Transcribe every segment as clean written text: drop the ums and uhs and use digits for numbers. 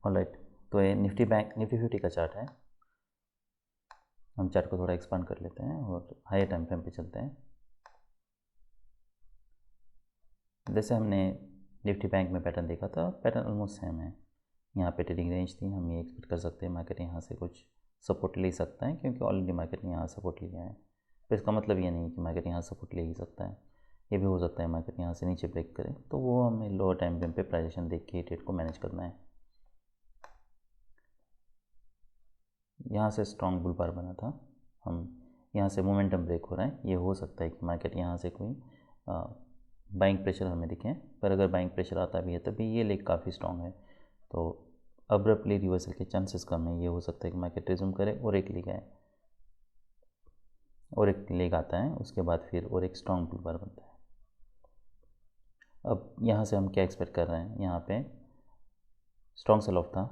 Alright, तो ये Nifty 50 का चार्ट है। हम चार्ट को थोड़ा एक्सपांड कर लेते हैं और हायर टाइम फ्रेम पे चलते हैं। जैसे हमने निफ्टी बैंक में पैटर्न देखा था, पैटर्न ऑलमोस्ट सेम है। यहाँ पे ट्रेडिंग रेंज थी, हम ये एक्सपेक्ट कर सकते हैं मार्केट यहाँ से कुछ सपोर्ट ले सकता है, क्योंकि ऑलरेडी मार्केट ने यहाँ सपोर्ट लिया है। तो इसका मतलब ये नहीं कि मार्केट यहाँ सपोर्ट ले ही सकता है, ये भी हो सकता है मार्केट यहाँ से नीचे ब्रेक करे, तो वो हमें लोअर टाइम फ्रेम पे प्राइजेशन देख के ट्रेड को मैनेज करना है। यहाँ से स्ट्रॉन्ग बुल बार बना था, हम यहाँ से मोमेंटम ब्रेक हो रहा है, ये हो सकता है कि मार्केट यहाँ से कोई बाइंग प्रेशर हमें दिखे, पर अगर बाइंग प्रेशर आता भी है तभी ये लेग काफ़ी स्ट्रॉन्ग है, तो अब्रप्टली रिवर्सल के चांसेस कम है। ये हो सकता है कि मार्केट रिज्यूम करे और एक लेग आए, और एक लेग आता है, उसके बाद फिर और एक स्ट्रॉन्ग बुल बार बनता है। अब यहाँ से हम क्या एक्सपेक्ट कर रहे हैं, यहाँ पे स्ट्रॉन्ग सेल ऑफ था,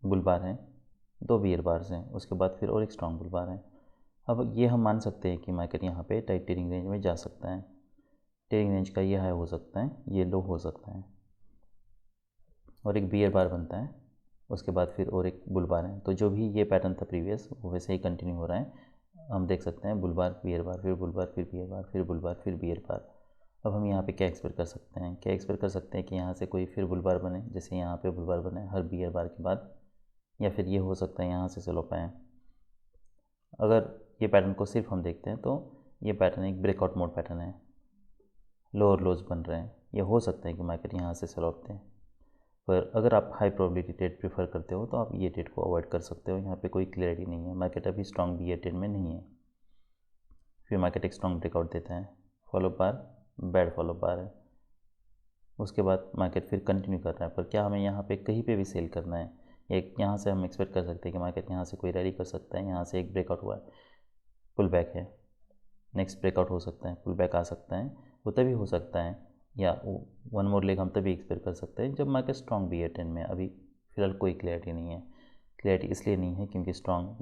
बुल बार है, 2 बियर बार्स हैं, उसके बाद फिर और एक स्ट्रॉन्ग बुल बार है। अब ये हम मान सकते हैं कि मार्केट यहाँ पे टाइट ट्रेडिंग रेंज में जा सकता है। ट्रेडिंग रेंज का ये हाई हो सकता है, ये लो हो सकता है, और एक बियर बार बनता है, उसके बाद फिर और एक बुल बार है। तो जो भी ये पैटर्न था प्रीवियस, वो वैसे ही कंटिन्यू हो रहा है। हम देख सकते हैं बुल बार, बियर बार, फिर बुल बार, फिर बियर बार, फिर बुल बार, फिर बियर बार। अब हम यहाँ पे क्या एक्सपेक्ट कर सकते हैं, क्या एक्सपेक्ट कर सकते हैं कि यहाँ से कोई फिर बुल बार बने, जैसे यहाँ पे बुल बार बने हर बियर बार के बाद, या फिर ये हो सकता है यहाँ से सेल ऑफ आए। अगर ये पैटर्न को सिर्फ हम देखते हैं तो ये पैटर्न एक ब्रेकआउट मोड पैटर्न है, लोअर लोज बन रहे हैं, ये हो सकता है कि मार्केट यहाँ से सेल ऑफ दें। पर अगर आप हाई प्रोबेबिलिटी ट्रेड प्रीफर करते हो तो आप ये ट्रेड को अवॉइड कर सकते हो। यहाँ पे कोई क्लियरिटी नहीं है, मार्केट अभी स्ट्रॉन्ग बियर ट्रेड में नहीं है। फिर मार्केट एक स्ट्रॉन्ग ब्रेकआउट देता है, फॉलो बार, बैड फॉलो बार है, उसके बाद मार्केट फिर कंटिन्यू कर रहा है। पर क्या हमें यहाँ पे कहीं पे भी सेल करना है? एक यहाँ से हम एक्सपेक्ट कर सकते हैं कि मार्केट यहाँ से कोई रैली कर सकता है, यहाँ से एक ब्रेकआउट हुआ है, पुल बैक है, नेक्स्ट ब्रेकआउट हो सकता है, पुल बैक आ सकता है, वो तभी हो सकता है, या वन मोर लेग हम तभी एक्सपेक्ट कर सकते हैं जब मार्केट स्ट्रॉन्ग बियर ट्रेंड में। अभी फिलहाल कोई क्लैरिटी नहीं है। क्लैरिटी इसलिए नहीं है क्योंकि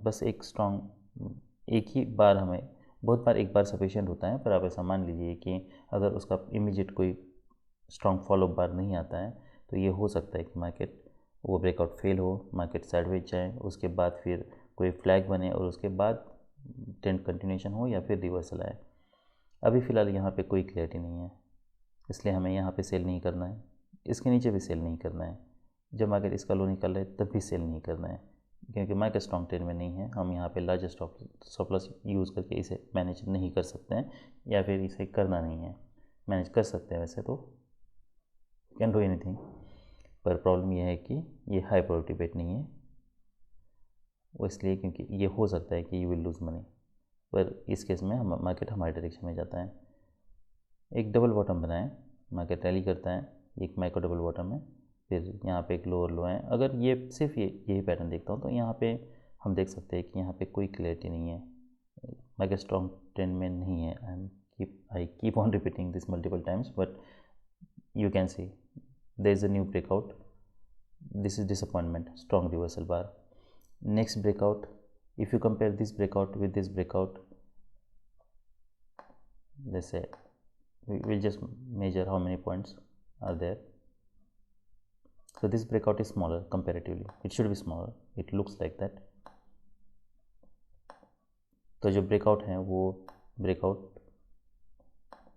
बस एक स्ट्रॉन्ग एक ही बार, हमें बहुत बार एक बार सफिशिएंट होता है, पर आप ऐसा मान लीजिए कि अगर उसका इमीडिएट कोई स्ट्रॉन्ग फॉलो बार नहीं आता है, तो ये हो सकता है कि मार्केट वो ब्रेकआउट फेल हो, मार्केट साइडवेज जाए, उसके बाद फिर कोई फ्लैग बने और उसके बाद ट्रेंड कंटिन्यूशन हो या फिर रिवर्सल आए। अभी फ़िलहाल यहाँ पे कोई क्लैरिटी नहीं है, इसलिए हमें यहाँ पे सेल नहीं करना है, इसके नीचे भी सेल नहीं करना है। जब मार्केट इसका लो निकल रहा है तब भी सेल नहीं करना है, क्योंकि मार्केट स्ट्रॉन्ग ट्रेंड में नहीं है। हम यहाँ पे लार्ज स्टॉप लॉस यूज़ करके इसे मैनेज नहीं कर सकते हैं, या फिर इसे करना नहीं है। मैनेज कर सकते हैं वैसे तो, कैन डू एनीथिंग, पर प्रॉब्लम यह है कि ये हाई प्रोबेबिलिटी बेट नहीं है। वो इसलिए क्योंकि ये हो सकता है कि यू विल लूज़ मनी, पर इस केस में हम मार्केट हमारे डायरेक्शन में जाता है। एक डबल बॉटम बनाए, मार्केट रैली करता है, एक माइक्रो डबल बॉटम है, फिर यहाँ पे एक लोअर लो है। अगर ये सिर्फ यही पैटर्न देखता हूँ तो यहाँ पे हम देख सकते हैं कि यहाँ पे कोई क्लैरिटी नहीं है, मार्केट स्ट्रॉन्ग ट्रेंड में नहीं है। I keep on repeating this multiple times, but you can see there is a new breakout. This is disappointment, strong reversal bar. Next breakout, if you compare this breakout with this breakout, let's say we'll just measure how many points are there. So this breakout is smaller comparatively, it should be smaller, it looks like that. तो जो breakout है वो breakout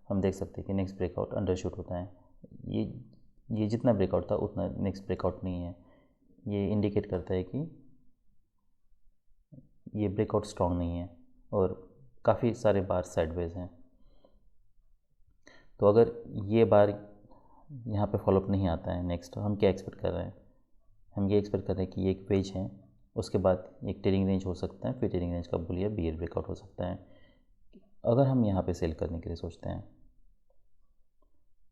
हम देख सकते हैं कि next breakout अंडरशूट होता है। ये जितना ब्रेकआउट था उतना नेक्स्ट ब्रेकआउट नहीं है। ये इंडिकेट करता है कि ये ब्रेकआउट स्ट्रॉन्ग नहीं है और काफ़ी सारे बार साइडवेज हैं। तो अगर ये बार यहाँ पे फॉलोअप नहीं आता है नेक्स्ट, हम क्या एक्सपेक्ट कर रहे हैं? हम ये एक्सपेक्ट कर रहे हैं कि ये एक वेज है, उसके बाद एक ट्रेडिंग रेंज हो सकता है, फिर ट्रेडिंग रेंज का बुल या बियर ब्रेकआउट हो सकता है। अगर हम यहाँ पे सेल करने के लिए सोचते हैं,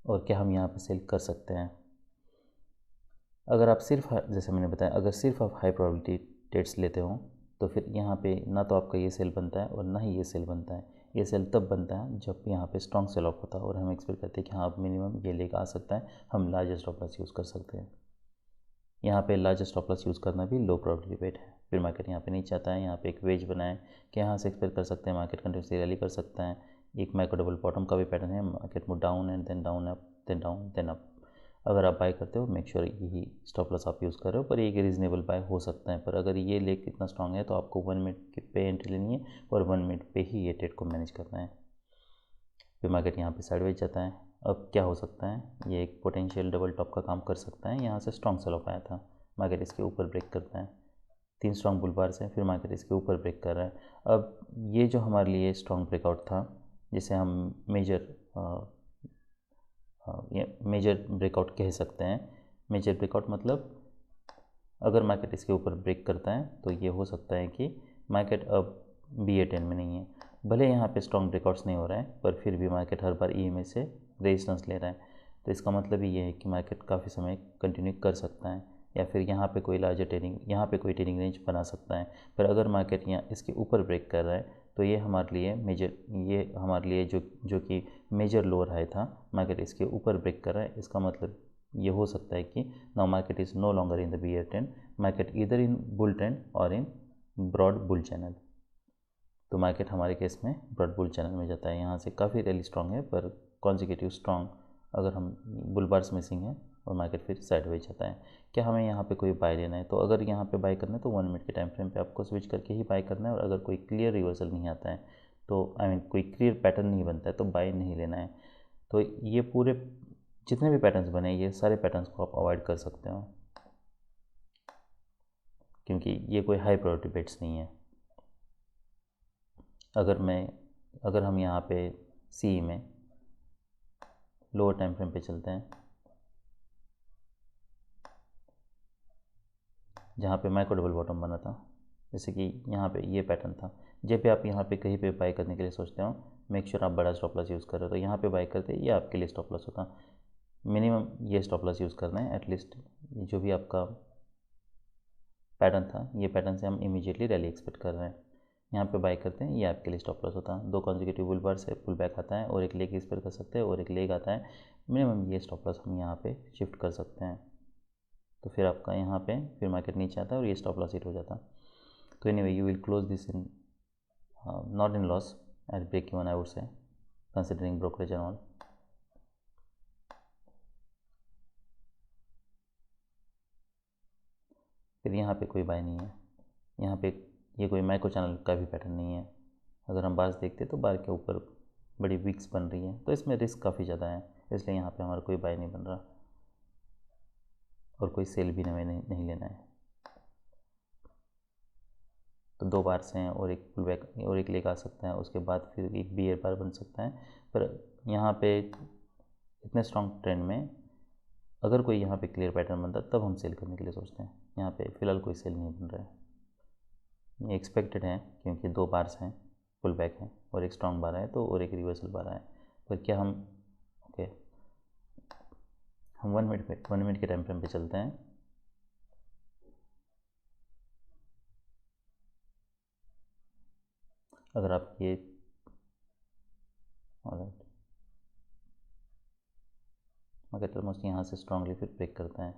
और क्या हम यहाँ पे सेल कर सकते हैं? अगर आप सिर्फ, जैसे मैंने बताया, अगर सिर्फ आप हाई प्रोबेबिलिटी ट्रेड्स लेते हो तो फिर यहाँ पे ना तो आपका ये सेल बनता है और ना ही ये सेल बनता है। ये सेल तब बनता है जब यहाँ पे स्ट्रॉन्ग सेल ऑफ होता है और हम एक्सपेक्ट करते हैं कि हाँ, अब मिनिमम ये लेकर आ सकता है, हम लार्ज स्टॉप लॉस यूज़ कर सकते हैं। यहाँ पे लार्ज स्टॉप लॉस यूज़ करना भी लो प्रोबेबिलिटी बेट है। फिर मार्केट यहाँ पे नहीं चाहता है, यहाँ पे एक वेज बनाए कि यहाँ से एक्सपेक्ट कर सकते हैं मार्केट कंटिन्यूसली रैली कर सकता है। एक माइक्रो डबल बॉटम का भी पैटर्न है, market move down and then down up, then down then up. अगर आप बाय करते हो मेक श्योर यही स्टॉप लॉस आप यूज़ कर रहे हो, पर ये एक रीज़नेबल बाय हो सकता है। पर अगर ये लेग इतना स्ट्रांग है तो आपको 1 मिनट पे एंट्री लेनी है और 1 मिनट पे ही ये ट्रेड को मैनेज करना है। फिर मार्केट यहाँ पे साइडवेज जाता है। अब क्या हो सकता है, ये एक पोटेंशियल डबल टॉप का काम कर सकता है। यहाँ से स्ट्रॉन्ग सेल ऑफ आया था, मार्केट इसके ऊपर ब्रेक करता है, 3 स्ट्रॉन्ग बुल बार्स हैं, फिर मार्केट इसके ऊपर ब्रेक कर रहा है। अब ये जो हमारे लिए स्ट्रॉन्ग ब्रेकआउट था, जिसे हम मेजर ब्रेकआउट कह सकते हैं। मेजर ब्रेकआउट मतलब अगर मार्केट इसके ऊपर ब्रेक करता है तो ये हो सकता है कि मार्केट अब BA10 में नहीं है। भले यहाँ पे स्ट्रॉन्ग ब्रेकआउट्स नहीं हो रहा है, पर फिर भी मार्केट हर बार EMA से रेजिस्टेंस ले रहा है। तो इसका मतलब ही ये है कि मार्केट काफ़ी समय कंटिन्यू कर सकता है, या फिर यहाँ पे कोई लार्जर ट्रेडिंग, यहाँ पे कोई ट्रेडिंग रेंज बना सकता है। पर अगर मार्केट यहाँ इसके ऊपर ब्रेक कर रहा है तो ये हमारे लिए जो कि मेजर लोअर हाई था, मार्केट इसके ऊपर ब्रेक कर रहा है। इसका मतलब ये हो सकता है कि now market is no longer in the BA10, market either in bull trend और इन ब्रॉड बुल चैनल। तो मार्केट हमारे केस में ब्रॉड बुल चैनल में जाता है। यहाँ से काफ़ी रैली स्ट्रॉन्ग है, पर कॉन्जिक्यूटिव स्ट्रॉन्ग अगर हम बुल बार्स मिसिंग है और मार्केट फिर साइडवेज जाता है। क्या हमें यहाँ पे कोई बाय लेना है? तो अगर यहाँ पे बाय करना है तो 1 मिनट के टाइम फ्रेम पे आपको स्विच करके ही बाय करना है। और अगर कोई क्लियर रिवर्सल नहीं आता है तो कोई क्लियर पैटर्न नहीं बनता है तो बाय नहीं लेना है। तो ये पूरे जितने भी पैटर्न्स बने, ये सारे पैटर्न्स को आप अवॉइड कर सकते हो, क्योंकि ये कोई हाई प्रायोरिटी बेट्स नहीं है। अगर हम यहाँ पे CE में लोअर टाइम फ्रेम पे चलते हैं, जहाँ पे माइक्रो डबल बॉटम बना था, जैसे कि यहाँ पे ये पैटर्न था। जब भी आप यहाँ पे कहीं पे बाय करने के लिए सोचते हो, मेक श्योर आप बड़ा स्टॉप लॉस यूज़ कर रहे हो। तो यहाँ पे बाय करते ये आपके लिए स्टॉप लॉस होता, मिनिमम ये स्टॉप लॉस यूज़ करना है एटलीस्ट। जो भी आपका पैटर्न था, ये पैटर्न से हम इमीडिएटली रैली एक्सपेक्ट कर रहे हैं, यहाँ पे बाय करते हैं, ये आपके लिए स्टॉप लॉस होता है। 2 कॉन्जिक्यूटिव बुल बार से पुल बैक आता है और एक लेग एक्सपेक्ट कर सकते हैं और एक लेग आता है, मिनिमम ये स्टॉप लॉस हम यहाँ पे शिफ्ट कर सकते हैं। तो फिर आपका यहाँ पे फिर मार्केट नीचे आता है और ये स्टॉप लॉस हिट हो जाता। तो anyway you will close this in not in loss at break even, I would say, considering brokerage and all. फिर यहाँ पे कोई बाय नहीं है, यहाँ पे ये कोई माइक्रो चैनल का भी पैटर्न नहीं है। अगर हम बार्स देखते तो बार के ऊपर बड़ी विक्स बन रही है, तो इसमें रिस्क काफ़ी ज़्यादा है, इसलिए यहाँ पे हमारा कोई बाय नहीं बन रहा और कोई सेल भी हमें नहीं लेना है। तो 2 बार्स हैं और एक पुल बैक और एक लेग आ सकता है, उसके बाद फिर एक बियर बार बन सकता है। पर यहाँ पे इतने स्ट्रॉन्ग ट्रेंड में अगर कोई यहाँ पे क्लियर पैटर्न बनता तब हम सेल करने के लिए सोचते हैं। यहाँ पे फ़िलहाल कोई सेल नहीं बन रहा है, ये एक्सपेक्टेड है क्योंकि 2 बार्स हैं, पुल बैक है और एक स्ट्रॉन्ग बार है तो, और एक रिवर्सल बार है। पर क्या हम ओके हम 1 मिनट के टाइम फ्रेम पे चलते हैं। अगर आप ये ऑलराइट, मार्केट ऑलमोस्ट यहाँ से स्ट्रांगली फिर ब्रेक करता है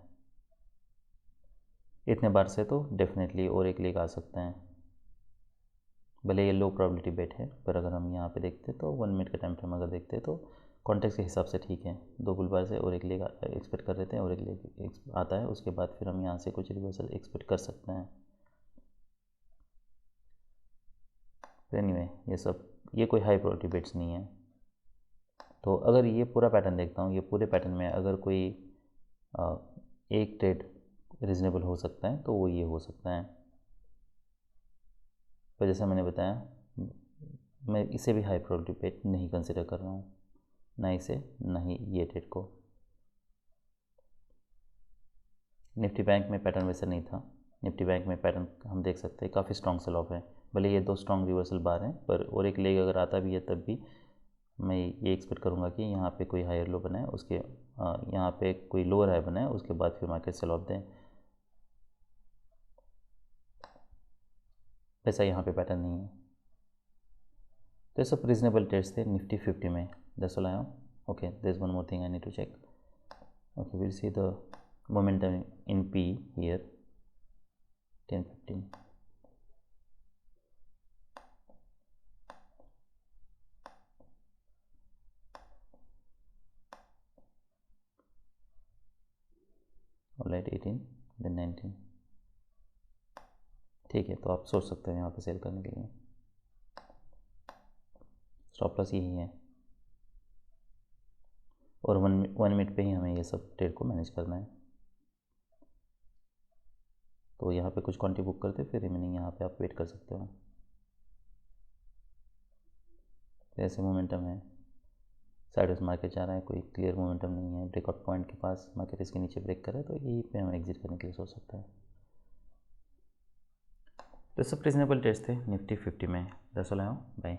इतने बार से, तो डेफिनेटली और एक लेग आ सकते हैं। भले ये लो प्रोबेबिलिटी बेट है, पर अगर हम यहाँ पे देखते तो 1 मिनट के टाइम फ्रेम अगर देखते तो कॉन्टेक्स्ट के हिसाब से ठीक है। 2 बुल बार से और एक लेग एक्सपेक्ट कर रहे थे और एक लेग आता है, उसके बाद फिर हम यहाँ से कुछ रिवर्सल एक्सपेक्ट कर सकते हैं। तो एनीवे ये कोई हाई प्रायोरिटी बेट्स नहीं है। तो अगर ये पूरा पैटर्न देखता हूँ, ये पूरे पैटर्न में अगर कोई एक ट्रेड रीज़नेबल हो सकता है तो वो ये हो सकता है। पर जैसा मैंने बताया, मैं इसे भी हाई प्रायोरिटी बेट नहीं कंसिडर कर रहा हूँ, ना इसे ना ही ये ट्रेड को। निफ्टी बैंक में पैटर्न वैसा नहीं था। निफ्टी बैंक में पैटर्न हम देख सकते हैं काफ़ी स्ट्रॉन्ग सेल ऑफ है, भले ये 2 स्ट्रॉन्ग रिवर्सल बार हैं, पर और एक लेग अगर आता भी है तब भी मैं ये एक्सपेक्ट करूँगा कि यहाँ पे कोई हायर लो बनाए, उसके यहाँ पे कोई लोअर हाई बनाए, उसके बाद फिर मार्केट सेल ऑफ दें। वैसा यहाँ पे पैटर्न नहीं है। तो ये सब रीजनेबल ट्रेड्स थे निफ्टी 50 में। That's all I am okay. There is one more thing I need to check. Okay, will see the momentum in P here 10-15। 19। ठीक है, तो आप सोच सकते हो यहाँ पे सेल करने के लिए। स्टॉप लॉस यही है, और 1 मिनट पे ही हमें ये सब ट्रेड को मैनेज करना है। तो यहाँ पे कुछ क्वांटिटी बुक करते फिर रिमेनिंग यहाँ पे आप वेट कर सकते हो। जैसे मोमेंटम है, साइडवेज मार्केट जा रहा है, कोई क्लियर मोमेंटम नहीं है, ब्रेकआउट पॉइंट के पास मार्केट इसके नीचे ब्रेक कर रहा है, तो यही पे हम एग्जिट करने के लिए सोच सकते हैं। तो सब रीजनेबल ट्रेड्स थे निफ्टी 50 में। That's all, bye.